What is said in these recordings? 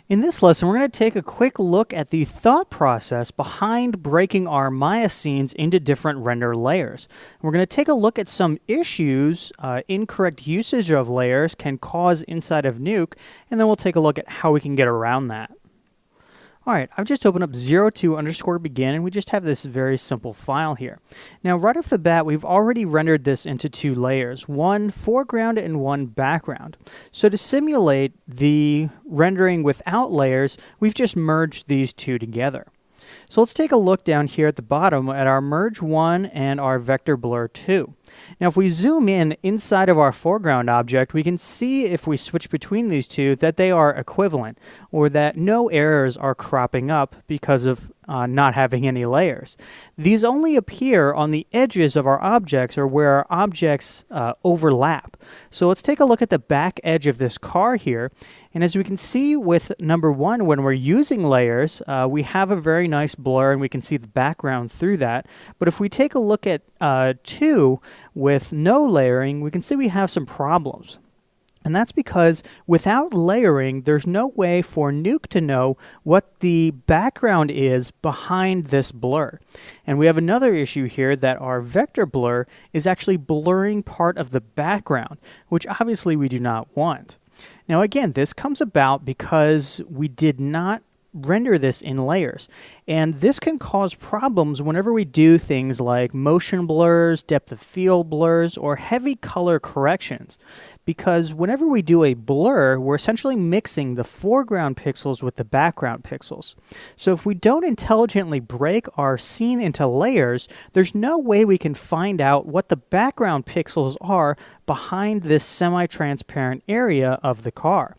In this lesson, we're going to take a quick look at the thought process behind breaking our Maya scenes into different render layers. We're going to take a look at some issues incorrect usage of layers can cause inside of Nuke, and then we'll take a look at how we can get around that. Alright, I've just opened up 02.Begin, and we just have this very simple file here. Now, right off the bat, we've already rendered this into two layers, one foreground and one background. So to simulate the rendering without layers, we've just merged these two together. So let's take a look down here at the bottom at our Merge 1 and our Vector Blur 2. Now if we zoom in inside of our foreground object, we can see if we switch between these two that they are equivalent, or that no errors are cropping up because of not having any layers. These only appear on the edges of our objects, or where our objects overlap. So let's take a look at the back edge of this car here, and as we can see with number 1, when we're using layers, we have a very nice blur and we can see the background through that. But if we take a look at 2 with no layering, we can see we have some problems. And that's because without layering, there's no way for Nuke to know what the background is behind this blur. And we have another issue here that our vector blur is actually blurring part of the background, which obviously we do not want. Now again, this comes about because we did not render this in layers, and this can cause problems whenever we do things like motion blurs, depth of field blurs, or heavy color corrections, because whenever we do a blur, we're essentially mixing the foreground pixels with the background pixels. So if we don't intelligently break our scene into layers, there's no way we can find out what the background pixels are behind this semi-transparent area of the car.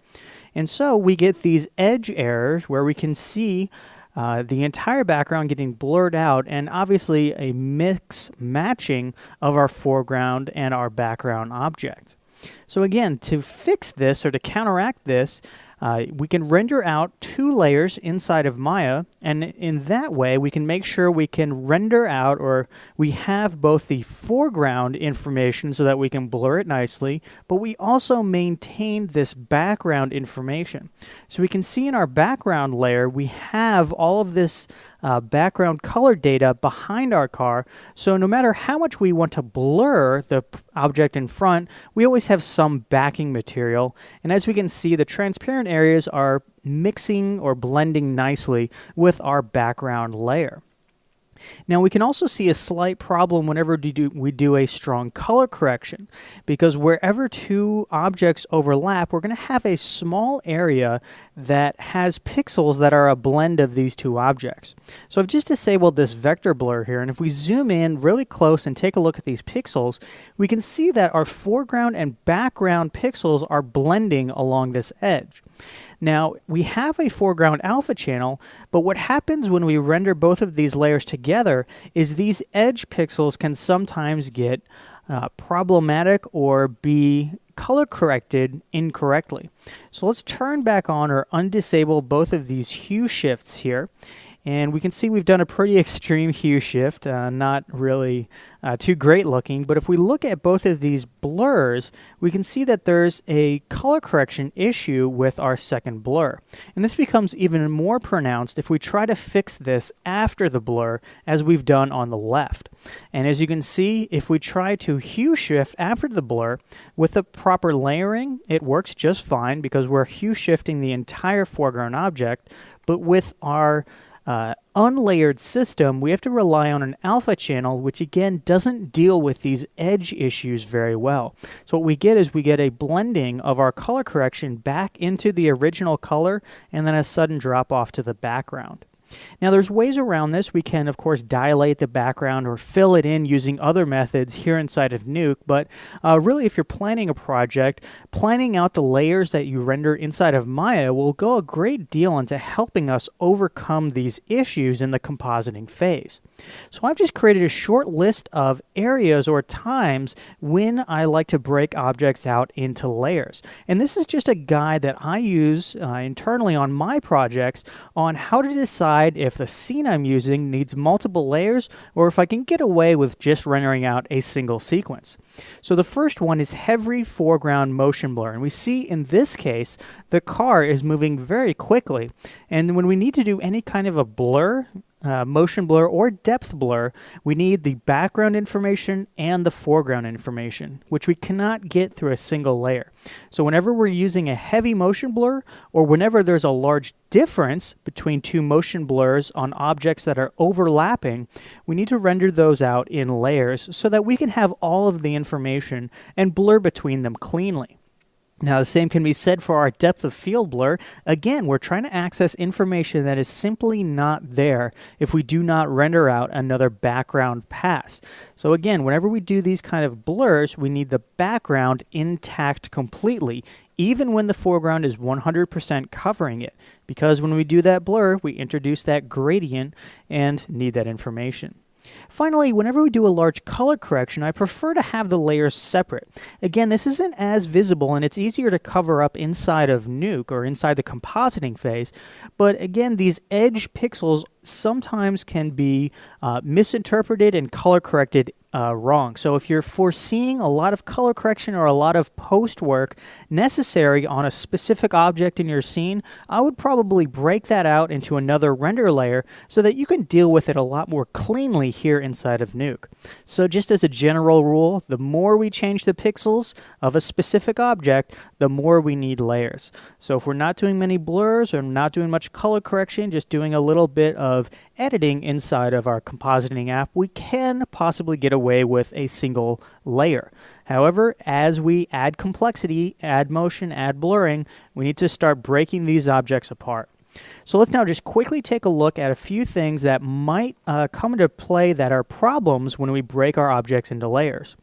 And so we get these edge errors where we can see the entire background getting blurred out, and obviously a mix matching of our foreground and our background object. So again, to fix this or to counteract this, we can render out 2 layers inside of Maya, and in that way we can make sure we can render out, or we have both the foreground information so that we can blur it nicely, but we also maintain this background information. So we can see in our background layer we have all of this background color data behind our car, so no matter how much we want to blur the object in front, we always have some backing material, and as we can see, the transparent areas are mixing or blending nicely with our background layer. Now we can also see a slight problem whenever we do a strong color correction, because wherever 2 objects overlap, we're going to have a small area that has pixels that are a blend of these 2 objects. So I've just disabled this vector blur here, and if we zoom in really close and take a look at these pixels, we can see that our foreground and background pixels are blending along this edge. Now, we have a foreground alpha channel, but what happens when we render both of these layers together is these edge pixels can sometimes get problematic or be color corrected incorrectly. So let's turn back on or undisable both of these hue shifts here. And we can see we've done a pretty extreme hue shift, not really too great looking, but if we look at both of these blurs, we can see that there's a color correction issue with our second blur. And this becomes even more pronounced if we try to fix this after the blur, as we've done on the left. And as you can see, if we try to hue shift after the blur, with the proper layering, it works just fine because we're hue shifting the entire foreground object, but with our unlayered system, we have to rely on an alpha channel, which again doesn't deal with these edge issues very well. So what we get is we get a blending of our color correction back into the original color, and then a sudden drop off to the background. Now there's ways around this. We can of course dilate the background or fill it in using other methods here inside of Nuke, but really if you're planning a project, planning out the layers that you render inside of Maya will go a great deal into helping us overcome these issues in the compositing phase. So I've just created a short list of areas or times when I like to break objects out into layers. And this is just a guide that I use internally on my projects on how to decide decide if the scene I'm using needs multiple layers or if I can get away with just rendering out a single sequence. So the first one is heavy foreground motion blur, and we see in this case the car is moving very quickly, and when we need to do any kind of a blur, motion blur or depth blur, we need the background information and the foreground information, which we cannot get through a single layer. So whenever we're using a heavy motion blur, or whenever there's a large difference between two motion blurs on objects that are overlapping, we need to render those out in layers so that we can have all of the information and blur between them cleanly. Now, the same can be said for our depth of field blur. Again, we're trying to access information that is simply not there if we do not render out another background pass. So again, whenever we do these kind of blurs, we need the background intact completely, even when the foreground is 100% covering it, because when we do that blur, we introduce that gradient and need that information. Finally, whenever we do a large color correction, I prefer to have the layers separate. Again, this isn't as visible and it's easier to cover up inside of Nuke or inside the compositing phase, but again, these edge pixels sometimes can be misinterpreted and color corrected wrong. So if you're foreseeing a lot of color correction or a lot of post work necessary on a specific object in your scene, I would probably break that out into another render layer so that you can deal with it a lot more cleanly here inside of Nuke. So just as a general rule, the more we change the pixels of a specific object, the more we need layers. So if we're not doing many blurs or not doing much color correction, just doing a little bit of editing inside of our compositing app, we can possibly get away with a single layer. However, as we add complexity, add motion, add blurring, we need to start breaking these objects apart. So let's now just quickly take a look at a few things that might come into play that are problems when we break our objects into layers.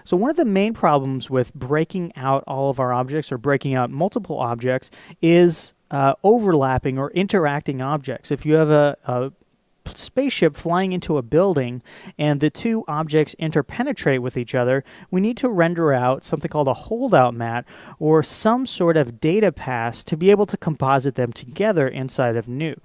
So one of the main problems with breaking out all of our objects or breaking out multiple objects is overlapping or interacting objects. If you have a spaceship flying into a building and the two objects interpenetrate with each other, we need to render out something called a holdout mat or some sort of data pass to be able to composite them together inside of Nuke.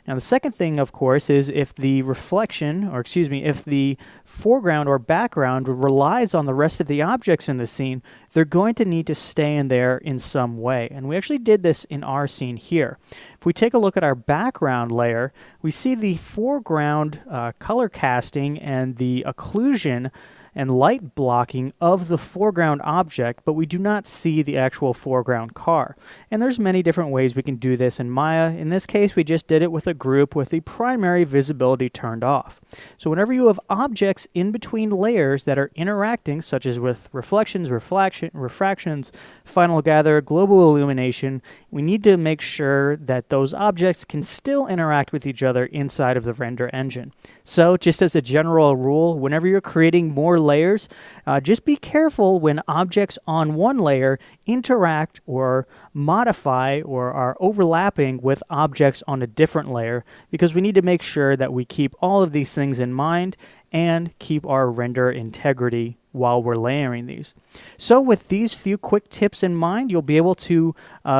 Now the second thing, of course, is if the reflection, or excuse me, if the foreground or background relies on the rest of the objects in the scene, they're going to need to stay in there in some way. And we actually did this in our scene here. If we take a look at our background layer, we see the foreground color casting and the occlusion and light blocking of the foreground object, but we do not see the actual foreground car. And there's many different ways we can do this in Maya. In this case, we just did it with a group with the primary visibility turned off. So whenever you have objects in between layers that are interacting, such as with reflections, refractions, final gather, global illumination, we need to make sure that those objects can still interact with each other inside of the render engine. So just as a general rule, whenever you're creating more layers, just be careful when objects on one layer interact or modify or are overlapping with objects on a different layer, because we need to make sure that we keep all of these things in mind and keep our render integrity while we're layering these. So with these few quick tips in mind, you'll be able to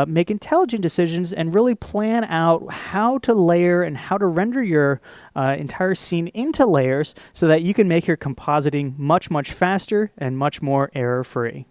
make intelligent decisions and really plan out how to layer and how to render your entire scene into layers so that you can make your compositing much, much faster and much more error-free.